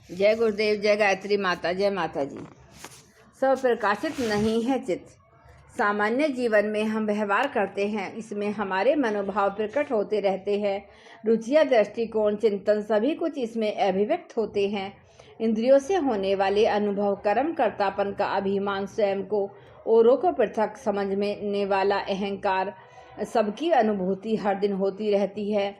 जय गुरुदेव, जय गायत्री माता, जय माता जी। स्वप्रकाशित नहीं है चित्त। सामान्य जीवन में हम व्यवहार करते हैं, इसमें हमारे मनोभाव प्रकट होते रहते हैं। रुचियाँ, दृष्टिकोण, चिंतन सभी कुछ इसमें अभिव्यक्त होते हैं। इंद्रियों से होने वाले अनुभव, कर्म कर्तापन का अभिमान, स्वयं को औरों को पृथक समझने वाला अहंकार, सबकी अनुभूति हर दिन होती रहती है।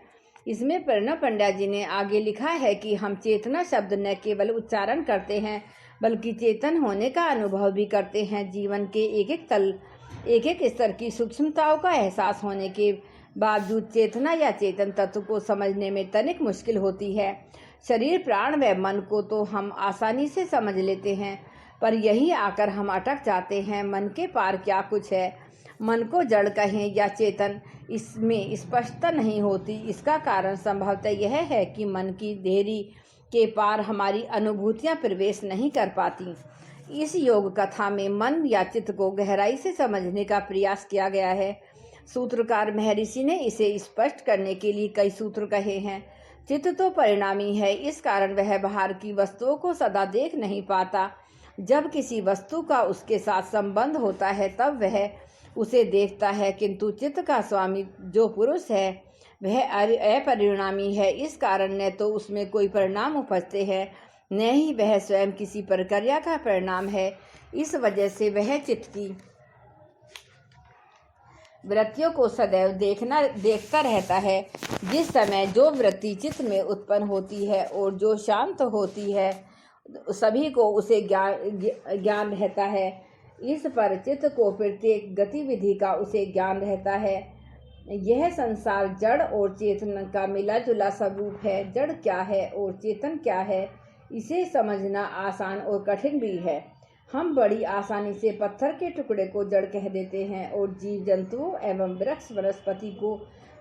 इसमें प्रणव पंड्या जी ने आगे लिखा है कि हम चेतना शब्द न केवल उच्चारण करते हैं बल्कि चेतन होने का अनुभव भी करते हैं। जीवन के एक एक स्तर की सूक्ष्मताओं का एहसास होने के बावजूद चेतना या चेतन तत्व को समझने में तनिक मुश्किल होती है। शरीर, प्राण व मन को तो हम आसानी से समझ लेते हैं, पर यहीं आकर हम अटक जाते हैं। मन के पार क्या कुछ है? मन को जड़ कहें या चेतन, इसमें स्पष्टता नहीं होती। इसका कारण संभवतः यह है कि मन की देहरी के पार हमारी अनुभूतियां प्रवेश नहीं कर पाती। इस योग कथा में मन या चित्त को गहराई से समझने का प्रयास किया गया है। सूत्रकार महर्षि ने इसे स्पष्ट करने के लिए कई सूत्र कहे हैं। चित्त तो परिणामी है, इस कारण वह बाहर की वस्तुओं को सदा देख नहीं पाता। जब किसी वस्तु का उसके साथ संबंध होता है तब वह उसे देखता है, किंतु चित्त का स्वामी जो पुरुष है वह अपरिणामी है। इस कारण न तो उसमें कोई परिणाम उपजते हैं, न ही वह स्वयं किसी प्रक्रिया का परिणाम है। इस वजह से वह चित्त की वृत्तियों को सदैव देखता रहता है। जिस समय जो वृत्ति चित्त में उत्पन्न होती है और जो शांत होती है, सभी को उसे ज्ञान रहता है। इस पर चित्त को प्रत्येक गतिविधि का उसे ज्ञान रहता है। यह संसार जड़ और चेतन का मिला जुला स्वरूप है। जड़ क्या है और चेतन क्या है, इसे समझना आसान और कठिन भी है। हम बड़ी आसानी से पत्थर के टुकड़े को जड़ कह देते हैं और जीव जंतुओं एवं वृक्ष वनस्पति को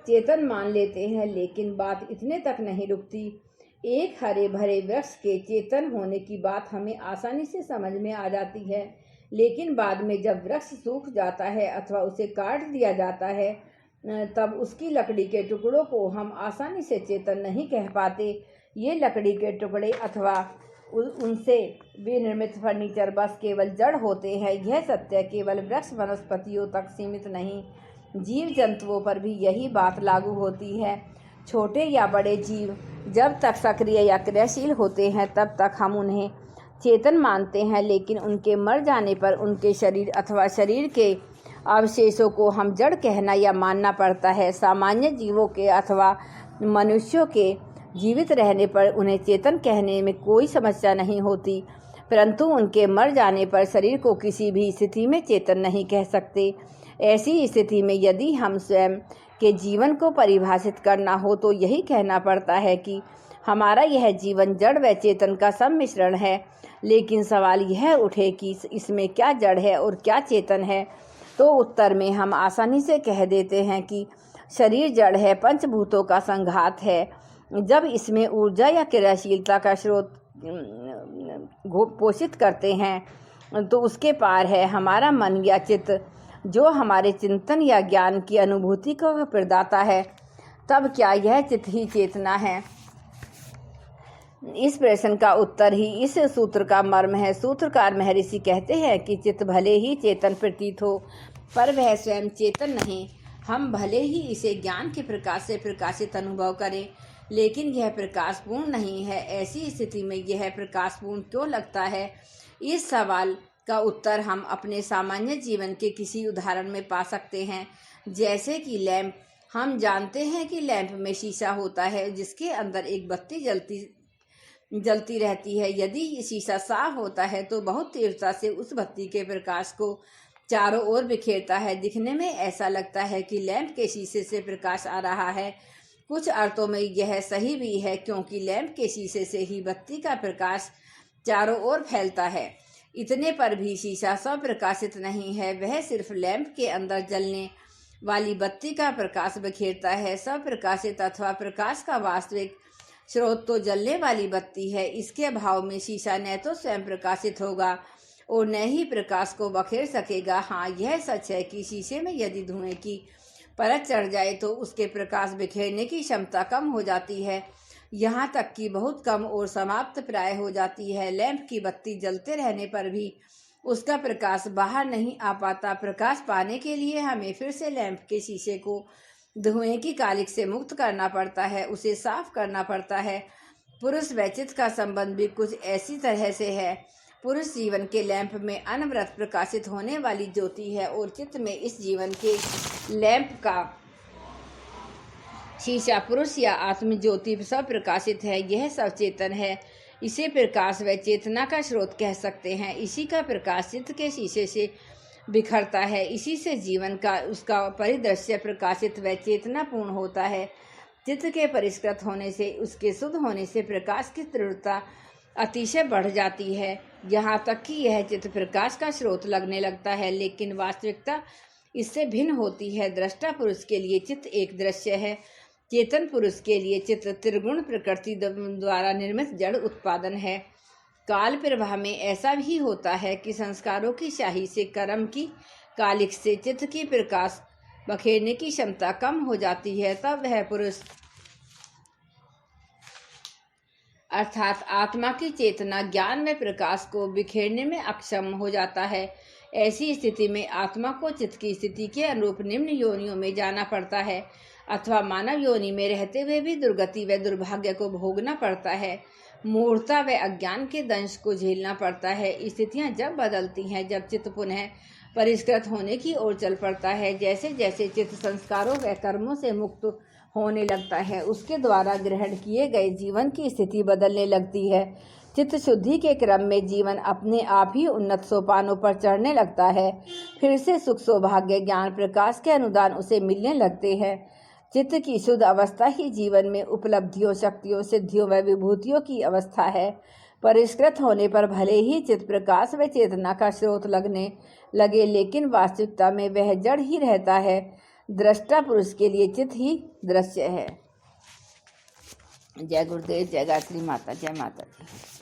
चेतन मान लेते हैं, लेकिन बात इतने तक नहीं रुकती। एक हरे भरे वृक्ष के चेतन होने की बात हमें आसानी से समझ में आ जाती है, लेकिन बाद में जब वृक्ष सूख जाता है अथवा उसे काट दिया जाता है, तब उसकी लकड़ी के टुकड़ों को हम आसानी से चेतन नहीं कह पाते। ये लकड़ी के टुकड़े अथवा उनसे विनिर्मित फर्नीचर बस केवल जड़ होते हैं। यह सत्य केवल वृक्ष वनस्पतियों तक सीमित नहीं, जीव जंतुओं पर भी यही बात लागू होती है। छोटे या बड़े जीव जब तक सक्रिय या क्रियाशील होते हैं तब तक हम उन्हें चेतन मानते हैं, लेकिन उनके मर जाने पर उनके शरीर अथवा शरीर के अवशेषों को हम जड़ कहना या मानना पड़ता है। सामान्य जीवों के अथवा मनुष्यों के जीवित रहने पर उन्हें चेतन कहने में कोई समस्या नहीं होती, परंतु उनके मर जाने पर शरीर को किसी भी स्थिति में चेतन नहीं कह सकते। ऐसी स्थिति में यदि हम स्वयं के जीवन को परिभाषित करना हो तो यही कहना पड़ता है कि हमारा यह जीवन जड़ व चेतन का सम्मिश्रण है। लेकिन सवाल यह उठे कि इसमें क्या जड़ है और क्या चेतन है, तो उत्तर में हम आसानी से कह देते हैं कि शरीर जड़ है, पंचभूतों का संघात है। जब इसमें ऊर्जा या क्रियाशीलता का स्रोत पोषित करते हैं तो उसके पार है हमारा मन या चित्त, जो हमारे चिंतन या ज्ञान की अनुभूति को प्रदाता है। तब क्या यह चित्त ही चेतना है? इस प्रश्न का उत्तर ही इस सूत्र का मर्म है। सूत्रकार महर्षि कहते हैं कि चित्त भले ही चेतन प्रतीत हो, पर वह स्वयं चेतन नहीं। हम भले ही इसे ज्ञान के प्रकाश से प्रकाशित अनुभव करें, लेकिन यह प्रकाशपूर्ण नहीं है। ऐसी स्थिति में यह प्रकाशपूर्ण क्यों लगता है? इस सवाल का उत्तर हम अपने सामान्य जीवन के किसी उदाहरण में पा सकते हैं, जैसे कि लैंप। हम जानते हैं कि लैंप में शीशा होता है जिसके अंदर एक बत्ती जलती रहती है। यदि ये शीशा साफ होता है तो बहुत तीव्रता से उस बत्ती के प्रकाश को चारों ओर बिखेरता है। दिखने में ऐसा लगता है कि लैंप के शीशे से प्रकाश आ रहा है। कुछ अर्थों में यह सही भी है, क्योंकि लैंप के शीशे से ही बत्ती का प्रकाश चारों ओर फैलता है। इतने पर भी शीशा स्वप्रकाशित नहीं है, वह सिर्फ लैंप के अंदर जलने वाली बत्ती का प्रकाश बिखेरता है। स्वप्रकाशित अथवा प्रकाश का वास्तविक स्रोत तो जलने वाली बत्ती है। इसके अभाव में शीशा न तो स्वयं प्रकाशित होगा और न ही प्रकाश को बखेर सकेगा। हाँ, यह सच है कि शीशे में यदि धुएं की परत चढ़ जाए तो उसके प्रकाश बिखेरने की क्षमता कम हो जाती है। यहाँ तक कि बहुत कम और समाप्त प्राय हो जाती है। लैंप की बत्ती जलते रहने पर भी उसका प्रकाश बाहर नहीं आ पाता। प्रकाश पाने के लिए हमें फिर से लैंप के शीशे को धुएं की कालिख से मुक्त करना पड़ता है, उसे साफ करना पड़ता है। पुरुष व चित्त का संबंध भी कुछ ऐसी तरह से है। पुरुष जीवन के लैंप में अनवरत प्रकाशित होने वाली ज्योति है और चित्त में इस जीवन के लैंप का शीशा पुरुष या आत्म ज्योति सब प्रकाशित है। यह सब चेतन है, इसे प्रकाश व चेतना का स्रोत कह सकते हैं। इसी का प्रकाश चित्त के शीशे से बिखरता है, इसी से जीवन का उसका परिदृश्य प्रकाशित व चेतनापूर्ण होता है। चित्त के परिष्कृत होने से, उसके शुद्ध होने से प्रकाश की तीव्रता अतिशय बढ़ जाती है, यहाँ तक कि यह चित्त प्रकाश का स्रोत लगने लगता है। लेकिन वास्तविकता इससे भिन्न होती है। दृष्टा पुरुष के लिए चित्त एक दृश्य है, चेतन पुरुष के लिए चित्त त्रिगुण प्रकृति द्वारा निर्मित जड़ उत्पादन है। काल प्रवाह में ऐसा भी होता है कि संस्कारों की शाही से, कर्म की कालिख से चित्त की प्रकाश बखेरने की क्षमता कम हो जाती है। तब वह पुरुष अर्थात आत्मा की चेतना ज्ञान में प्रकाश को बिखेरने में अक्षम हो जाता है। ऐसी स्थिति में आत्मा को चित्त की स्थिति के अनुरूप निम्न योनियों में जाना पड़ता है अथवा मानव योनि में रहते हुए भी दुर्गति व दुर्भाग्य को भोगना पड़ता है, मूर्खता व अज्ञान के दंश को झेलना पड़ता है। स्थितियां जब बदलती हैं, जब चित्त पुनः परिष्कृत होने की ओर चल पड़ता है। जैसे जैसे चित्त संस्कारों व कर्मों से मुक्त होने लगता है, उसके द्वारा ग्रहण किए गए जीवन की स्थिति बदलने लगती है। चित्त शुद्धि के क्रम में जीवन अपने आप ही उन्नत सोपानों पर चढ़ने लगता है। फिर से सुख, सौभाग्य, ज्ञान, प्रकाश के अनुदान उसे मिलने लगते हैं। चित्त की शुद्ध अवस्था ही जीवन में उपलब्धियों, शक्तियों, सिद्धियों व विभूतियों की अवस्था है। परिष्कृत होने पर भले ही चित्त प्रकाश व चेतना का स्रोत लगने लगे, लेकिन वास्तविकता में वह जड़ ही रहता है। दृष्टा पुरुष के लिए चित्त ही दृश्य है। जय गुरुदेव, जय गायत्री माता, जय माता दी।